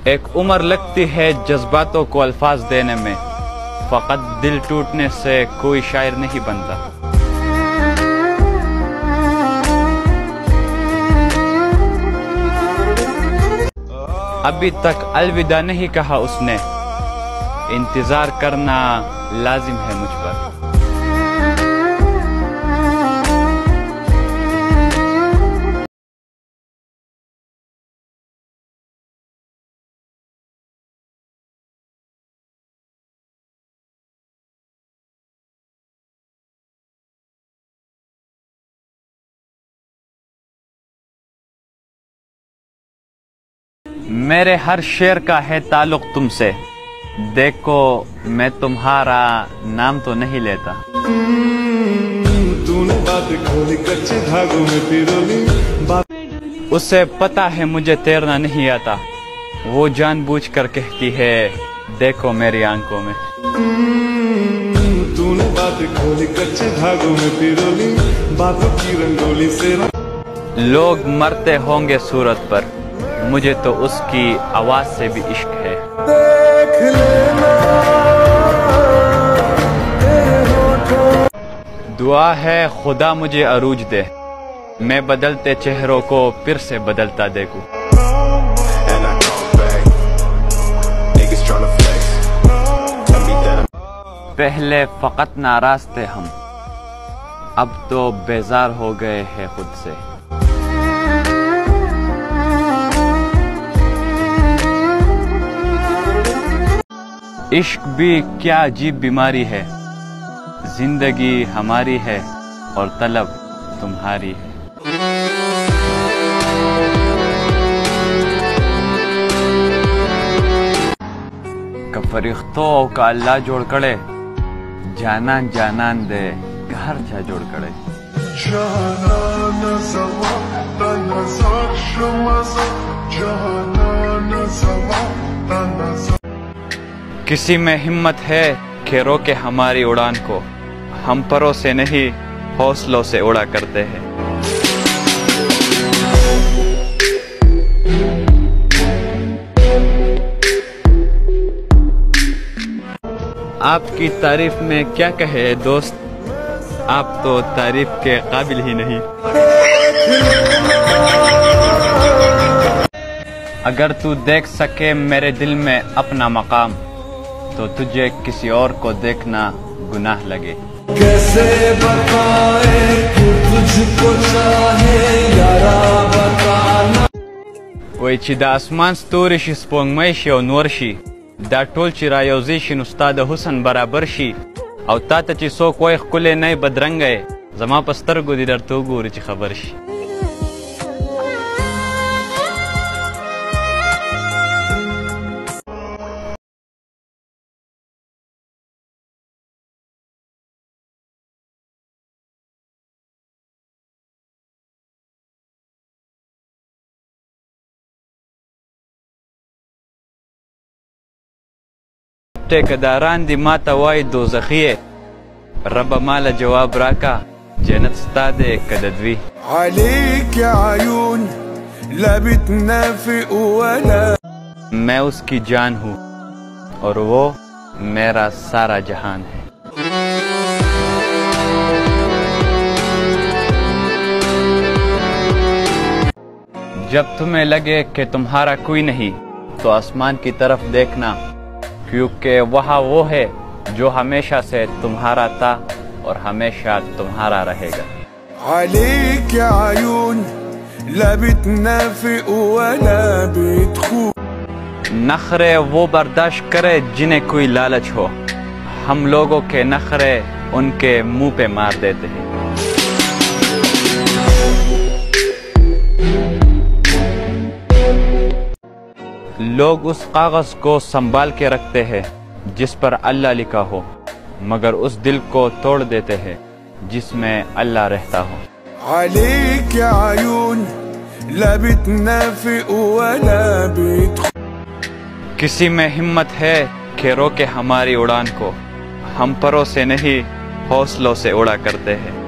एक उम्र लगती है जज्बातों को अल्फाज देने में, फकत दिल टूटने से कोई शायर नहीं बनता। अभी तक अलविदा नहीं कहा उसने, इंतजार करना लाजिम है मुझ पर। मेरे हर शेर का है ताल्लुक तुमसे, देखो मैं तुम्हारा नाम तो नहीं लेता। तूने बात खोली कच्चे धागों में पिरोली। उसे पता है मुझे तैरना नहीं आता, वो जानबूझकर कहती है देखो मेरी आंखों में। तूने बात खोली कच्चे धागों में पिरोली, बातों की रंगोली से। लोग मरते होंगे सूरत पर, मुझे तो उसकी आवाज से भी इश्क है। देख लेना दुआ है खुदा मुझे अरूज दे, मैं बदलते चेहरों को फिर से बदलता देखूं। पहले फकत नाराज थे हम, अब तो बेजार हो गए हैं खुद से। इश्क भी क्या अजीब बीमारी है, जिंदगी हमारी है और तलब तुम्हारी है। कफरिख्तो का अल्लाह जोड़ कड़े, जानान जानान दे घर जा जोड़ कड़े। किसी में हिम्मत है कि रोके हमारी उड़ान को, हम परों से नहीं हौसलों से उड़ा करते हैं। आपकी तारीफ में क्या कहे दोस्त, आप तो तारीफ के काबिल ही नहीं। अगर तू देख सके मेरे दिल में अपना मकाम, तो तुझे किसी और को देखना गुनाह लगे। कैसे बताए तुझको चाहे यारा बताना। कोई चिदा आसमान स्तूरिशी स्पोंगमैशी और नूरशी, दा टोल चिरायोजीशी उस्ताद हुसन बराबर शी, और ताता ची सो कोई खुले नए बदरंगे, जमा पस्तर गुदी दर तो गुरी ची खबर शी। ठेकेदारान दी माता वाई दोज़खिये, रब माला जवाब राका जन्नत स्तादे कददवी। अलैक आयून लबितना फी उवला। मैं उसकी जान हूँ और वो मेरा सारा जहान है। जब तुम्हें लगे कि तुम्हारा कोई नहीं, तो आसमान की तरफ देखना, क्योंकि वहाँ वो है जो हमेशा से तुम्हारा था और हमेशा तुम्हारा रहेगा। अलैक आयून लबितना फी उवला बिदखू। नखरे वो बर्दाश्त करे जिन्हें कोई लालच हो, हम लोगों के नखरे उनके मुंह पे मार देते हैं। लोग उस कागज को संभाल के रखते हैं जिस पर अल्लाह लिखा हो, मगर उस दिल को तोड़ देते हैं जिसमें अल्लाह रहता हो। अलैक आयून लबितना फी उवला बिदखू। किसी में हिम्मत है कि रोके हमारी उड़ान को, हम परों से नहीं हौसलों से उड़ा करते हैं।